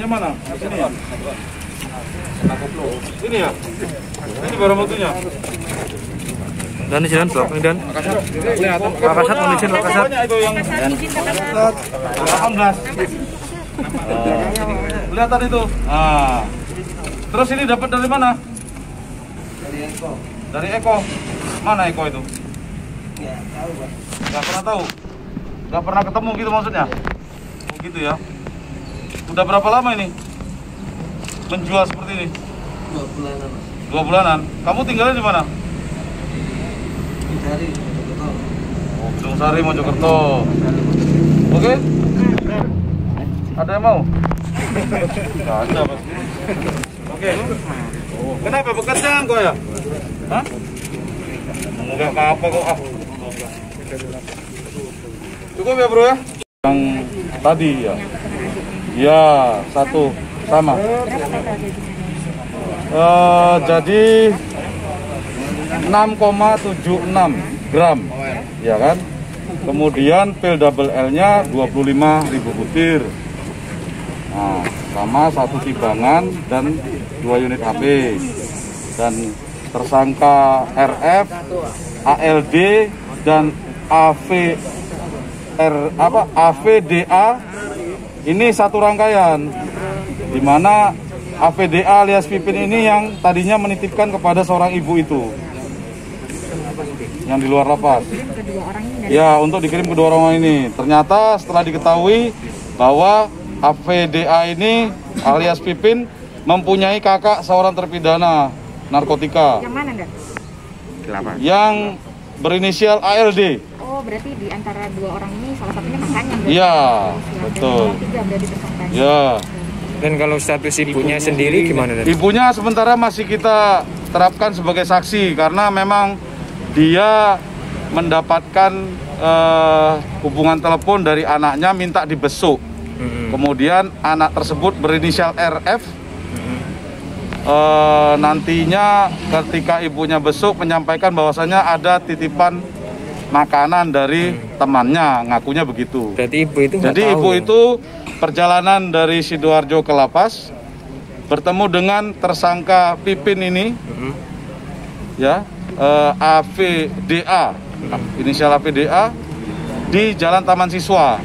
buktinya mana? Sini ya? Ini ya? Ini barang buktinya? Dan di jalan blok, dan Makassar mau izin Makassar. Itu yang 18. Kelihatan itu. Terus ini dapat dari mana? Dari Eko. Dari Eko. Mana Eko itu? Ya, tahu, Pak. Nggak pernah tahu. Nggak pernah ketemu gitu maksudnya? Oh gitu ya. Udah berapa lama ini menjual seperti ini? 2 bulanan, Mas. 2 bulanan. Kamu tinggalnya di mana? Dari Mojokerto. Oh, Gedung Sari, Mojokerto. Oke? Ada yang mau? Nggak ada, Mas. Oke. Kenapa bekerja kok ya? Hah? Enggak apa-apa kok. Cukup ya, Bro ya? Yang tadi ya. Ya, satu sama. Jadi 6,76 gram, ya kan? Kemudian pil double L-nya 25.000 butir. Nah, sama 1 timbangan dan 2 unit HP. Dan tersangka RF, ALD dan AVDA ini satu rangkaian, di mana AVDA alias Pipin ini yang tadinya menitipkan kepada seorang ibu itu yang di luar lapas. Ya, untuk dikirim kedua orang ini. Ternyata setelah diketahui bahwa AVDA ini alias Pipin mempunyai kakak seorang terpidana narkotika. Yang mana enggak? Yang berinisial ALD. Oh, berarti di antara 2 orang ini salah satunya kakaknya. Iya, betul. Ya. Dan kalau status ibunya sendiri gimana? Ibunya sementara masih kita terapkan sebagai saksi karena memang dia mendapatkan hubungan telepon dari anaknya minta dibesuk. Kemudian anak tersebut berinisial RF. Nantinya ketika ibunya besuk menyampaikan bahwasanya ada titipan makanan dari temannya, ngakunya begitu. Berarti ibu itu Jadi ibu itu perjalanan dari Sidoarjo ke lapas bertemu dengan tersangka Pipin ini, ya, AVDA, inisial AVDA di Jalan Taman Siswa.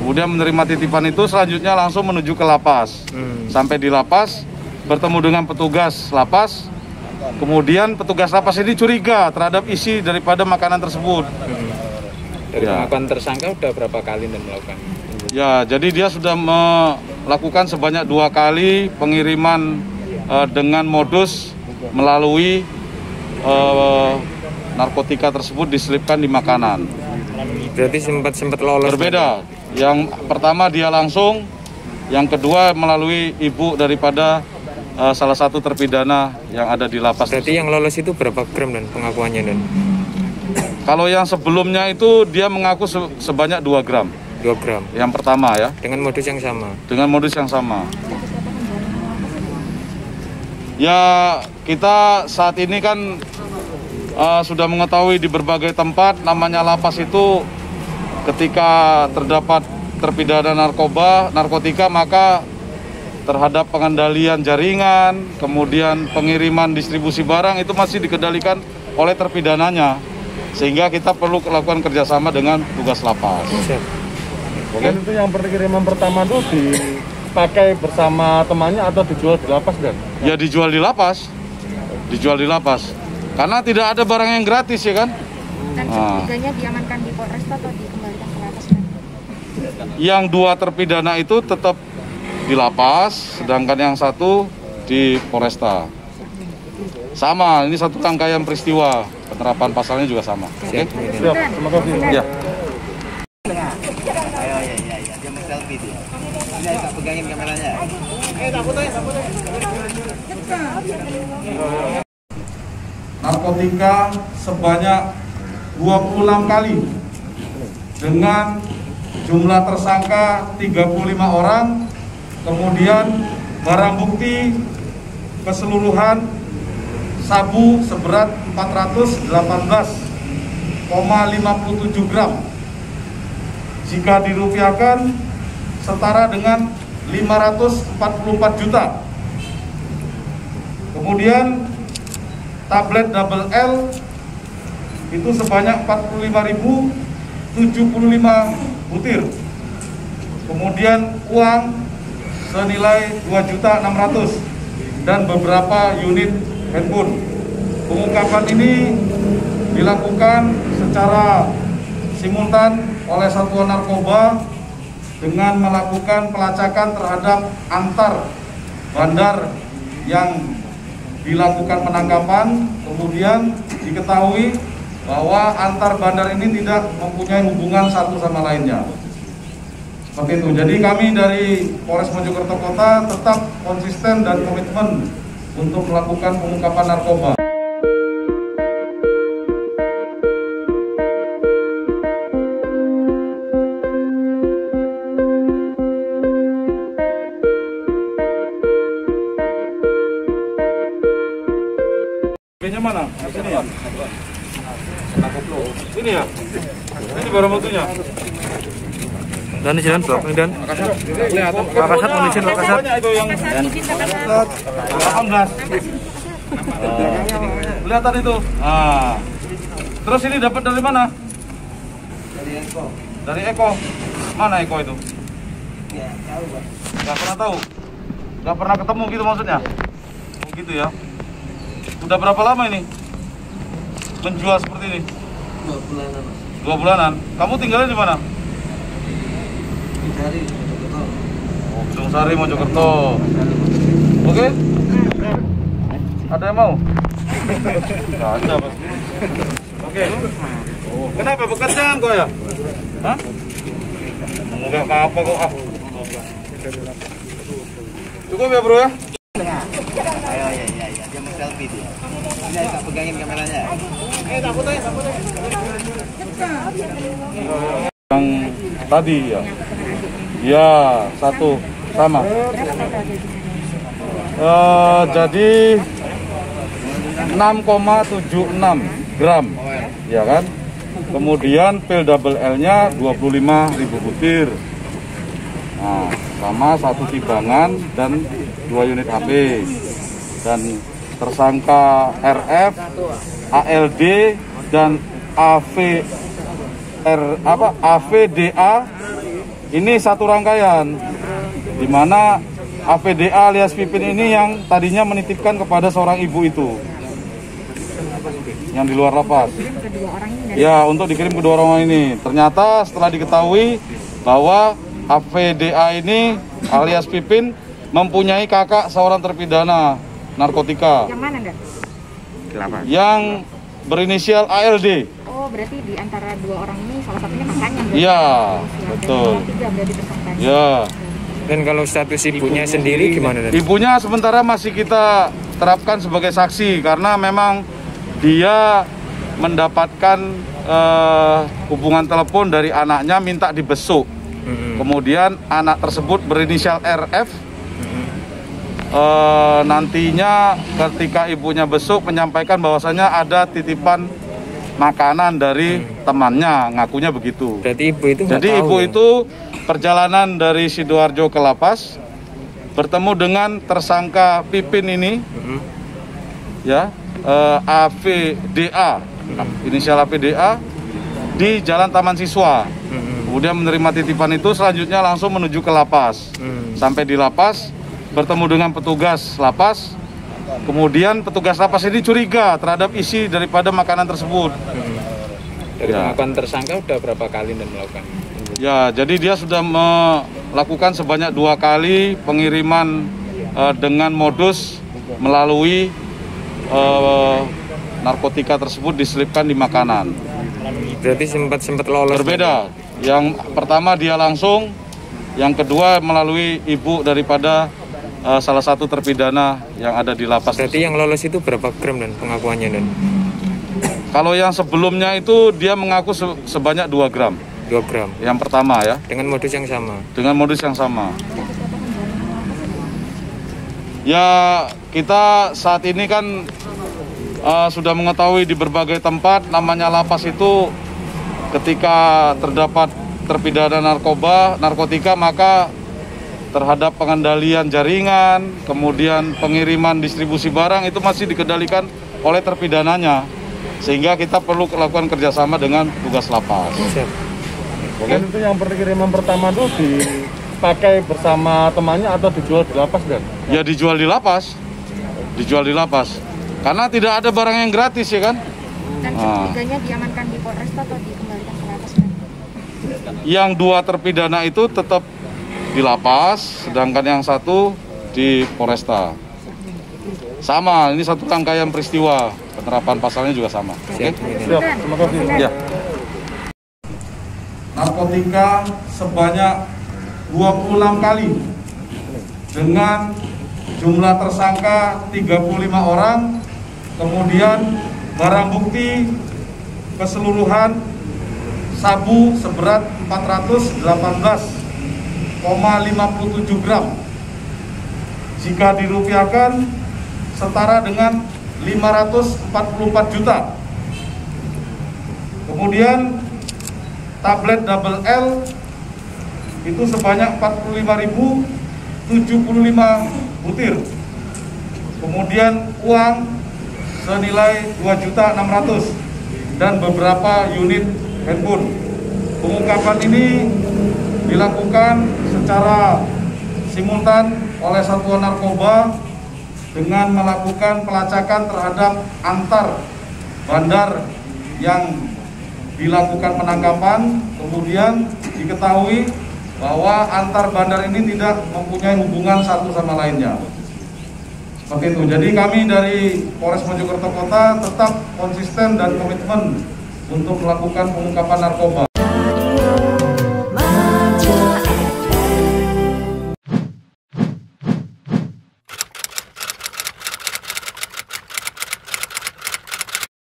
Kemudian menerima titipan itu, selanjutnya langsung menuju ke lapas. Sampai di lapas bertemu dengan petugas lapas. Kemudian petugas lapas ini curiga terhadap isi daripada makanan tersebut. Dari pengakuan tersangka udah berapa kali dan melakukan? Ya, jadi dia sudah melakukan sebanyak 2 kali pengiriman dengan modus melalui narkotika tersebut diselipkan di makanan. Berarti sempat lolos. Berbeda. Yang pertama dia langsung, yang kedua melalui ibu daripada salah satu terpidana yang ada di lapas. Berarti yang lolos itu berapa gram dan pengakuannya dan? Kalau yang sebelumnya itu dia mengaku sebanyak 2 gram. 2 gram. Yang pertama ya. Dengan modus yang sama. Dengan modus yang sama. Ya, kita saat ini kan sudah mengetahui di berbagai tempat namanya lapas itu ketika terdapat terpidana narkotika maka terhadap pengendalian jaringan, kemudian pengiriman distribusi barang itu masih dikendalikan oleh terpidananya. Sehingga kita perlu melakukan kerjasama dengan tugas lapas. Oke. Itu yang pengiriman pertama itu dipakai bersama temannya atau dijual di lapas, Dan? Ya dijual di lapas. Dijual di lapas. Karena tidak ada barang yang gratis ya kan? Dan ketiganya diamankan di Polresta atau dikembalikan ke lapas? Yang 2 terpidana itu tetap di lapas, sedangkan yang 1 di Polresta. Sama, ini satu rangkaian peristiwa, penerapan pasalnya juga sama. Oke? Siap, terima kasih. Ya. Dia mau selfie dia. Ini tak pegangin kameranya. Narkotika sebanyak 26 kali dengan jumlah tersangka 35 orang, kemudian barang bukti keseluruhan sabu seberat 418,57 gram. Jika dirupiahkan setara dengan 544 juta. Kemudian tablet double L itu sebanyak 45.075 butir. Kemudian uang senilai 2.600.000 dan beberapa unit handphone. Pengungkapan ini dilakukan secara simultan oleh Satuan Narkoba dengan melakukan pelacakan terhadap antar bandar yang dilakukan penangkapan. Kemudian diketahui bahwa antar bandar ini tidak mempunyai hubungan satu sama lainnya. Seperti itu. Jadi kami dari Polres Mojokerto Kota tetap konsisten dan komitmen untuk melakukan pengungkapan narkoba. Ini mana? Sini ya? Ini ya? Ini barang buktinya. Dan jalan belakang dan Kelihatan. Makassar kondisi Makassar. Itu yang 18. Kelihatan itu. Ah. Terus ini dapat dari mana? Dari Eko. Dari Eko. Mana Eko itu? Ya, tahu, Pak. Gak pernah tahu. Gak pernah ketemu gitu maksudnya. Oh gitu ya. Udah berapa lama ini menjual seperti ini? 2 bulanan, Mas. 2 bulanan. Kamu tinggalnya di mana? Di Sari, Mojokerto. Oh, Gedung Sari, Mojokerto. Oke? Ada yang mau? Gak ada, Mas. Oke. Kenapa bekerjaan kok ya? Hah? Enggak apa-apa kok. Ah. Cukup ya, Bro ya? Ayo, ya. Dia mau selfie dia. Ini ayo, Kak, pegangin kameranya. Yang tadi ya. Ya, satu sama. Jadi 6,76 gram. Ya kan? Kemudian pil double L-nya 25.000 butir. Nah, sama 1 timbangan dan 2 unit HP. Dan tersangka RF, ALD dan AVDA ini satu rangkaian, di mana AVDA alias Pipin ini yang tadinya menitipkan kepada seorang ibu itu yang di luar lapas. Ya, untuk dikirim ke 2 orang ini. Ternyata setelah diketahui bahwa AVDA ini alias Pipin mempunyai kakak seorang terpidana narkotika. Yang mana, Ndak? Yang berinisial ALD. Oh, berarti di antara 2 orang ini salah satunya kakaknya. Iya, betul. Ya. Dan kalau status ibunya sendiri gimana? Dan? Ibunya sementara masih kita terapkan sebagai saksi karena memang dia mendapatkan hubungan telepon dari anaknya minta dibesuk. Kemudian anak tersebut berinisial RF. Nantinya ketika ibunya besuk menyampaikan bahwasanya ada titipan makanan dari temannya, ngakunya begitu. Berarti ibu itu nggak Jadi tahu, ibu ya? itu perjalanan dari Sidoarjo ke lapas bertemu dengan tersangka Pipin ini, ya, AVDA, inisial AVDA di Jalan Taman Siswa. Kemudian menerima titipan itu, selanjutnya langsung menuju ke lapas. Sampai di lapas bertemu dengan petugas lapas. Kemudian petugas lapas ini curiga terhadap isi daripada makanan tersebut. Dari Ya. pengakuan tersangka udah berapa kali dan melakukan? Ya, jadi dia sudah melakukan sebanyak 2 kali pengiriman dengan modus melalui narkotika tersebut diselipkan di makanan. Berarti sempat lolos. Berbeda. Yang pertama dia langsung, yang kedua melalui ibu daripada salah satu terpidana yang ada di lapas. Berarti yang lolos itu berapa gram dan pengakuannya dan? Kalau yang sebelumnya itu dia mengaku sebanyak 2 gram. 2 gram. Yang pertama ya. Dengan modus yang sama. Dengan modus yang sama. Ya, kita saat ini kan sudah mengetahui di berbagai tempat namanya lapas itu ketika terdapat terpidana narkotika maka terhadap pengendalian jaringan, kemudian pengiriman distribusi barang itu masih dikendalikan oleh terpidananya. Sehingga kita perlu melakukan kerjasama dengan tugas lapas. Siap. Dan itu yang pengiriman pertama itu dipakai bersama temannya atau dijual di lapas, Dan? Ya dijual di lapas. Dijual di lapas. Karena tidak ada barang yang gratis ya kan? Dan ketiganya diamankan di Polresta atau dikembalikan ke lapas? Kan? Yang 2 terpidana itu tetap di lapas, sedangkan yang 1 di Polresta. Sama, ini satu rangkaian peristiwa, penerapan pasalnya juga sama. Oke? Siap, terima kasih. Ya. Narkotika sebanyak 26 kali dengan jumlah tersangka 35 orang, kemudian barang bukti keseluruhan sabu seberat 418,57 gram. Jika dirupiahkan setara dengan 544 juta. Kemudian tablet double L itu sebanyak 45.075 butir. Kemudian uang senilai 2.600.000 dan beberapa unit handphone. Pengungkapan ini dilakukan secara simultan oleh Satuan Narkoba dengan melakukan pelacakan terhadap antar bandar yang dilakukan penangkapan. Kemudian diketahui bahwa antar bandar ini tidak mempunyai hubungan satu sama lainnya. Seperti itu. Jadi kami dari Polres Mojokerto Kota tetap konsisten dan komitmen untuk melakukan pengungkapan narkoba.